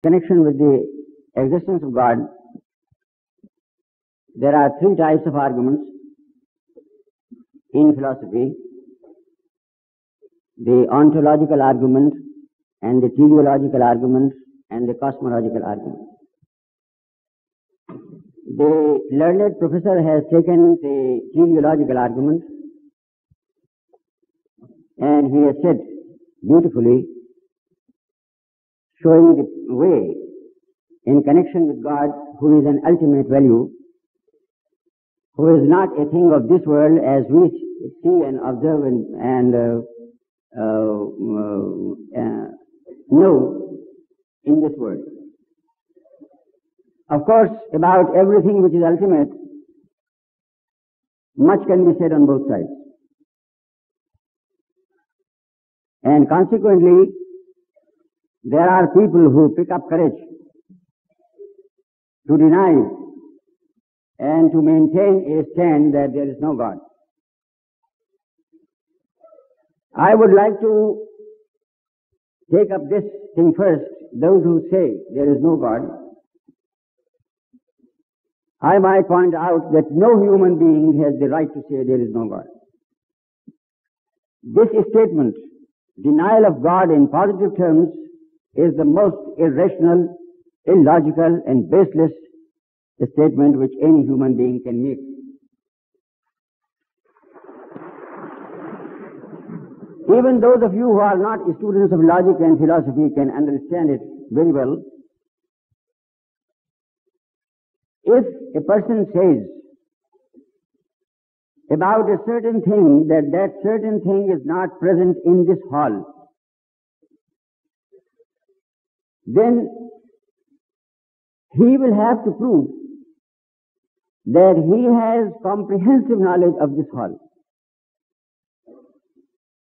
Connection with the existence of God, there are three types of arguments in philosophy: the ontological argument, and the teleological argument, and the cosmological argument. The learned professor has taken the teleological argument, and he has said beautifully, showing the way in connection with God, who is an ultimate value, who is not a thing of this world as we see and observe and know in this world. Of course, about everything which is ultimate, much can be said on both sides. And consequently, there are people who pick up courage to deny and to maintain a stand that there is no God. I would like to take up this thing first. Those who say there is no God, I might point out that no human being has the right to say there is no God. This statement, denial of God in positive terms, is the most irrational, illogical, and baseless statement which any human being can make. Even those of you who are not students of logic and philosophy can understand it very well. If a person says about a certain thing that that certain thing is not present in this hall, then he will have to prove that he has comprehensive knowledge of this hall.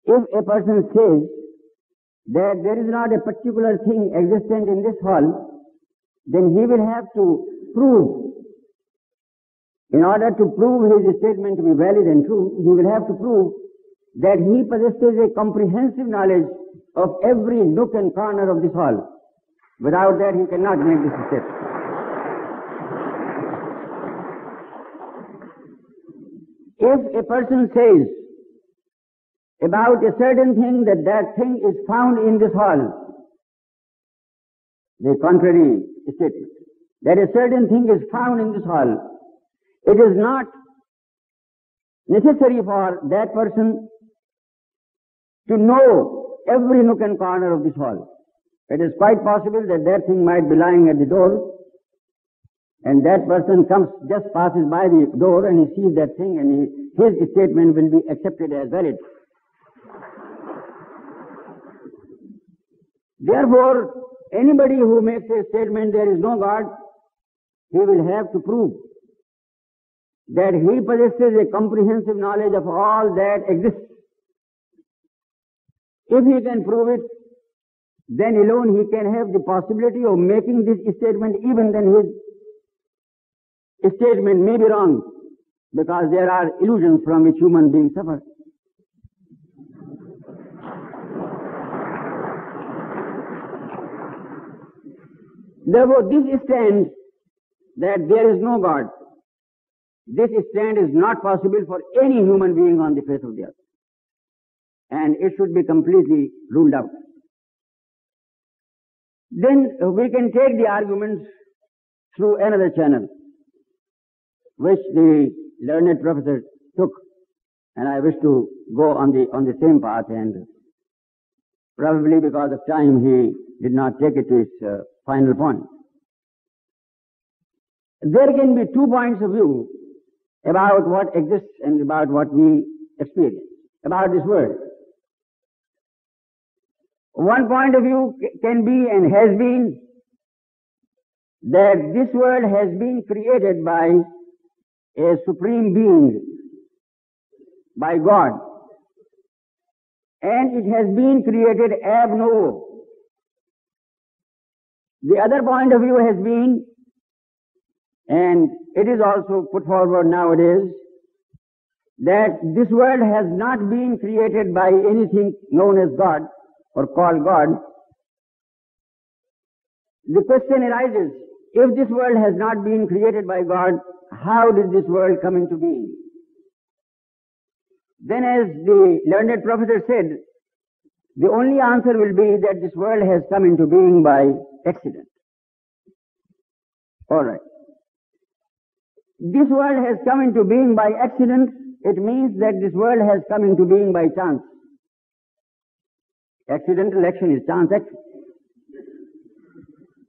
If a person says that there is not a particular thing existent in this hall, then he will have to prove, in order to prove his statement to be valid and true, he will have to prove that he possesses a comprehensive knowledge of every nook and corner of this hall. Without that, he cannot make this statement. If a person says about a certain thing that that thing is found in this hall, the contrary statement, that a certain thing is found in this hall, it is not necessary for that person to know every nook and corner of this hall. It is quite possible that that thing might be lying at the door, and that person just passes by the door and he sees that thing, and his statement will be accepted as valid. Therefore, anybody who makes a statement there is no God, he will have to prove that he possesses a comprehensive knowledge of all that exists. If he can prove it, then alone he can have the possibility of making this statement, even then his statement may be wrong, because there are illusions from which human beings suffer. Therefore, this stand that there is no God, this stand is not possible for any human being on the face of the earth, and it should be completely ruled out. Then we can take the arguments through another channel, which the learned professor took, and I wish to go on the same path, and probably because of time he did not take it to its final point. There can be 2 points of view about what exists and about what we experience, about this world. One point of view can be and has been that this world has been created by a supreme being, by God, and it has been created ab novo. The other point of view has been, and it is also put forward nowadays, that this world has not been created by anything known as God or called God, the question arises, if this world has not been created by God, how did this world come into being? Then, as the learned professor said, the only answer will be that this world has come into being by accident. All right. This world has come into being by accident. It means that this world has come into being by chance. Accidental action is chance action.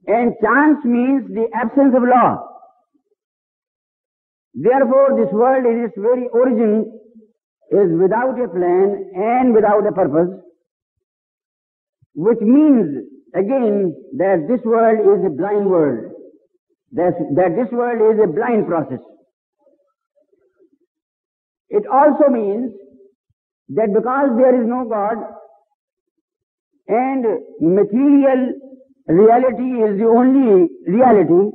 And chance means the absence of law. Therefore, this world in its very origin is without a plan and without a purpose, which means, again, that this world is a blind world, that this world is a blind process. It also means that because there is no God and material reality is the only reality,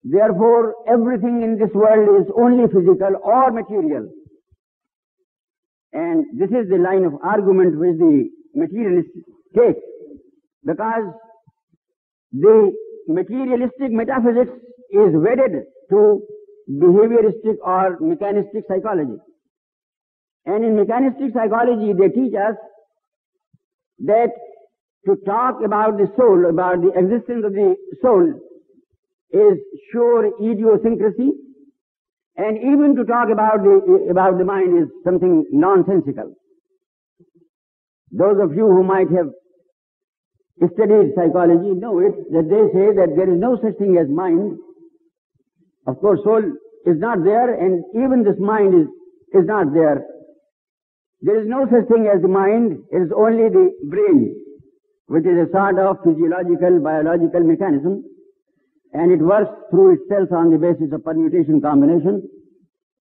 therefore everything in this world is only physical or material. And this is the line of argument which the materialists take, because the materialistic metaphysics is wedded to behavioristic or mechanistic psychology. And in mechanistic psychology they teach us that to talk about the soul, about the existence of the soul, is sure idiosyncrasy, and even to talk about the mind is something nonsensical. Those of you who might have studied psychology know it, that they say that there is no such thing as mind. Of course, soul is not there, and even this mind is not there. There is no such thing as the mind. It is only the brain, which is a sort of physiological, biological mechanism, and it works through itself on the basis of permutation combination,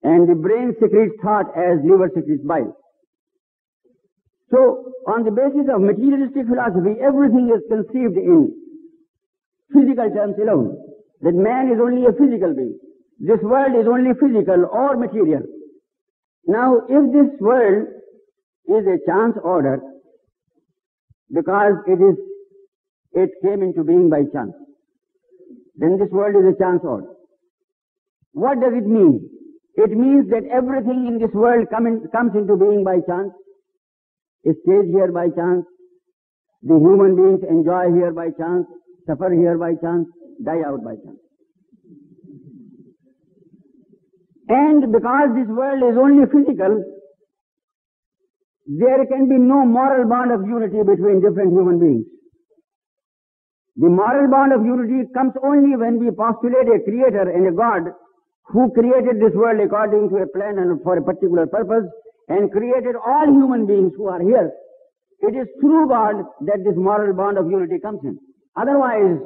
and the brain secretes thought as liver secretes bile. So, on the basis of materialistic philosophy, everything is conceived in physical terms alone. That man is only a physical being. This world is only physical or material. Now, if this world is a chance order, because it came into being by chance, then this world is a chance order. What does it mean? It means that everything in this world comes into being by chance, stays here by chance, the human beings enjoy here by chance, suffer here by chance, die out by chance. And because this world is only physical, there can be no moral bond of unity between different human beings. The moral bond of unity comes only when we postulate a creator and a God who created this world according to a plan and for a particular purpose, and created all human beings who are here. It is through God that this moral bond of unity comes in. Otherwise,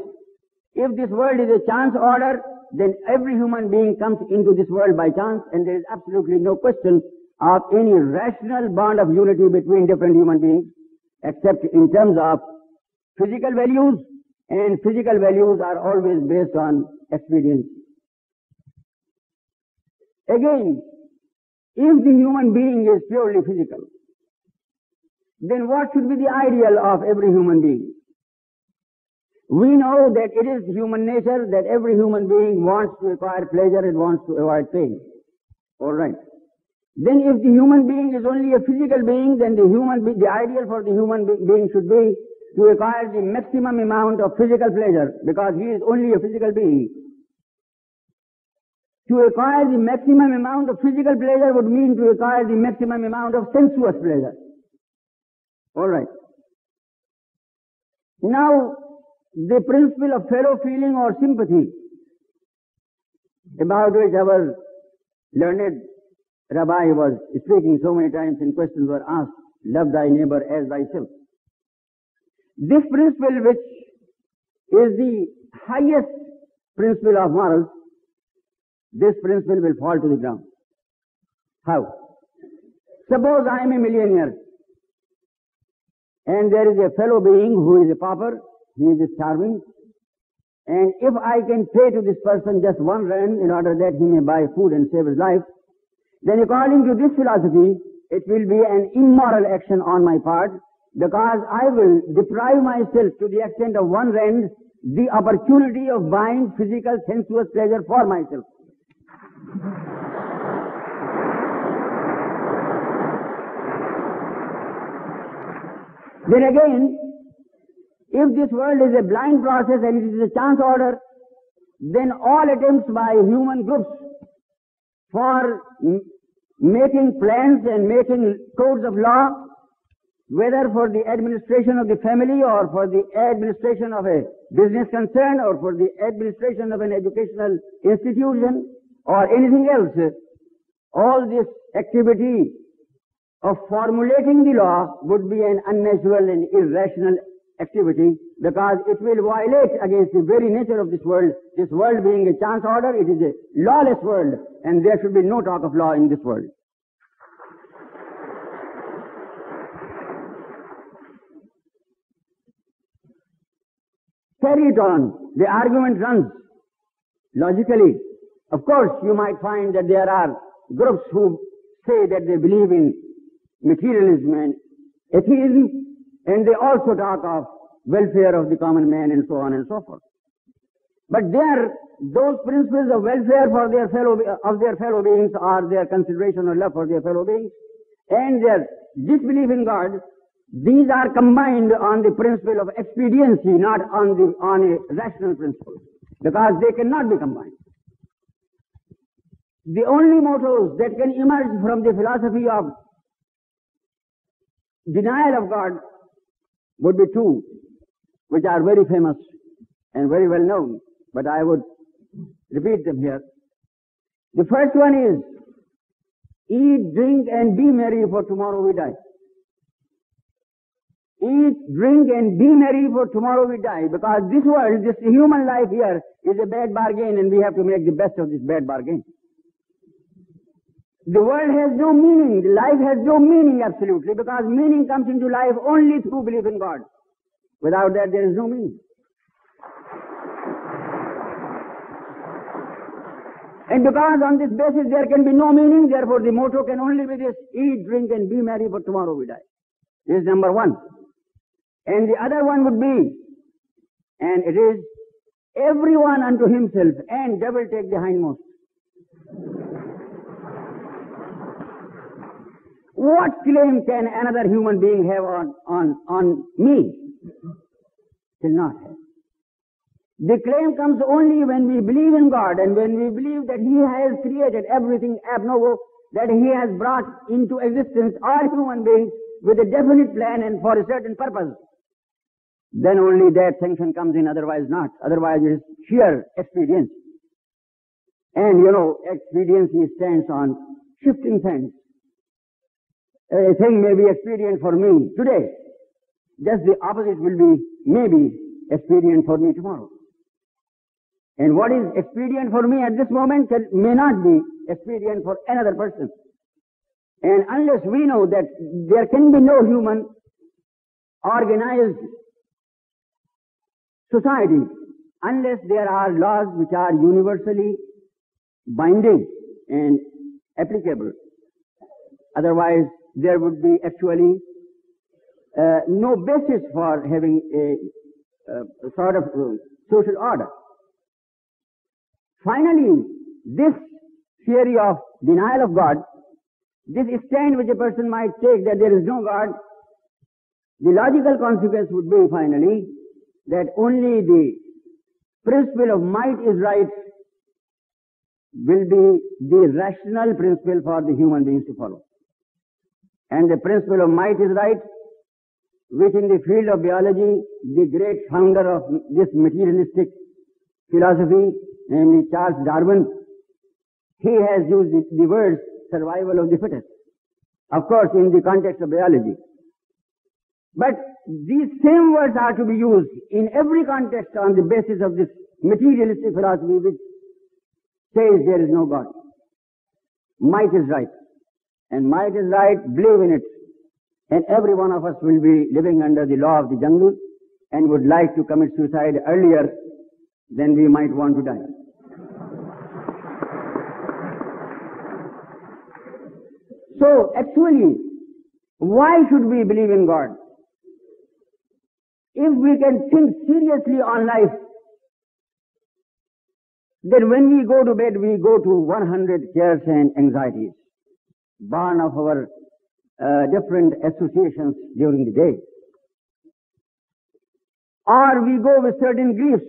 if this world is a chance order, then every human being comes into this world by chance, and there is absolutely no question of any rational bond of unity between different human beings, except in terms of physical values, and physical values are always based on experience. Again, if the human being is purely physical, then what should be the ideal of every human being? We know that it is human nature that every human being wants to acquire pleasure and wants to avoid pain. All right. Then if the human being is only a physical being, then the ideal for the human being should be to acquire the maximum amount of physical pleasure, because he is only a physical being. To acquire the maximum amount of physical pleasure would mean to acquire the maximum amount of sensuous pleasure. All right. Now, the principle of fellow feeling or sympathy, about which our learned Rabbi was speaking so many times and questions were asked, love thy neighbor as thyself. This principle, which is the highest principle of morals, this principle will fall to the ground. How? Suppose I am a millionaire and there is a fellow being who is a pauper, he is starving, and if I can pay to this person just 1 rand in order that he may buy food and save his life, then according to this philosophy, it will be an immoral action on my part, because I will deprive myself to the extent of one rand the opportunity of buying physical sensuous pleasure for myself. Then again, if this world is a blind process and it is a chance order, then all attempts by human groups for making plans and making codes of law, whether for the administration of the family or for the administration of a business concern or for the administration of an educational institution or anything else, all this activity of formulating the law would be an unnatural and irrational activity, because it will violate against the very nature of this world being a chance order. It is a lawless world, and there should be no talk of law in this world. Carry it on. The argument runs logically. Of course, you might find that there are groups who say that they believe in materialism and atheism, and they also talk of welfare of the common man and so on and so forth. But those principles of welfare for their fellow beings, or their consideration or love for their fellow beings, and their disbelief in God, these are combined on the principle of expediency, not on a rational principle, because they cannot be combined. The only mottos that can emerge from the philosophy of denial of God would be two, which are very famous and very well known, but I would repeat them here. The first one is, eat, drink, and be merry, for tomorrow we die. Eat, drink, and be merry, for tomorrow we die, because this world, this human life here, is a bad bargain, and we have to make the best of this bad bargain. The world has no meaning, life has no meaning absolutely, because meaning comes into life only through belief in God. Without that, there is no meaning. And because on this basis there can be no meaning, therefore the motto can only be this: eat, drink, and be merry, for tomorrow we die. This is number one. And the other one would be, and it is, everyone unto himself, and devil take the hindmost. What claim can another human being have on me? Still not have. The claim comes only when we believe in God, and when we believe that He has created everything ab novo, that He has brought into existence all human beings with a definite plan and for a certain purpose. Then only that sanction comes in, otherwise not. Otherwise it is sheer expediency. And expediency stands on shifting sands. A thing may be expedient for me today. Just the opposite will be maybe expedient for me tomorrow. And what is expedient for me at this moment may not be expedient for another person. And unless we know that there can be no human organized society, unless there are laws which are universally binding and applicable, otherwise there would be actually no basis for having a sort of social order. Finally, this theory of denial of God, this stand which a person might take that there is no God, the logical consequence would be finally that only the principle of might is right will be the rational principle for the human beings to follow. And the principle of might is right, which in the field of biology, the great founder of this materialistic philosophy, namely Charles Darwin, he has used the words survival of the fittest. Of course, in the context of biology. But these same words are to be used in every context on the basis of this materialistic philosophy which says there is no God. Might is right. And might is right, believe in it. And every one of us will be living under the law of the jungle and would like to commit suicide earlier than we might want to die. So, actually, why should we believe in God? If we can think seriously on life, then when we go to bed, we go to 100 cares and anxieties, born of our different associations during the day. Or we go with certain griefs,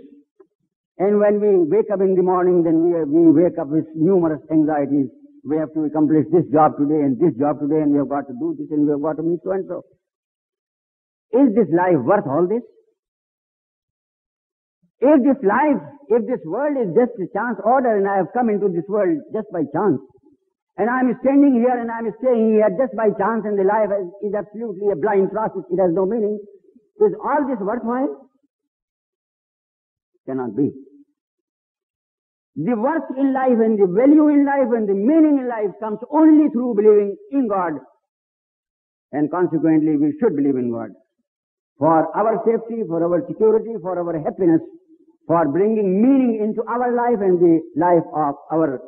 and when we wake up in the morning, then we wake up with numerous anxieties. We have to accomplish this job today, and this job today, and we have got to do this, and we have got to meet so and so. Is this life worth all this? If this life, if this world is just a chance order, and I have come into this world just by chance, and I am standing here and I am staying here just by chance, and the life is absolutely a blind process, it has no meaning, is all this worthwhile? Cannot be. The worth in life and the value in life and the meaning in life comes only through believing in God, and consequently we should believe in God. For our safety, for our security, for our happiness, for bringing meaning into our life and the life of our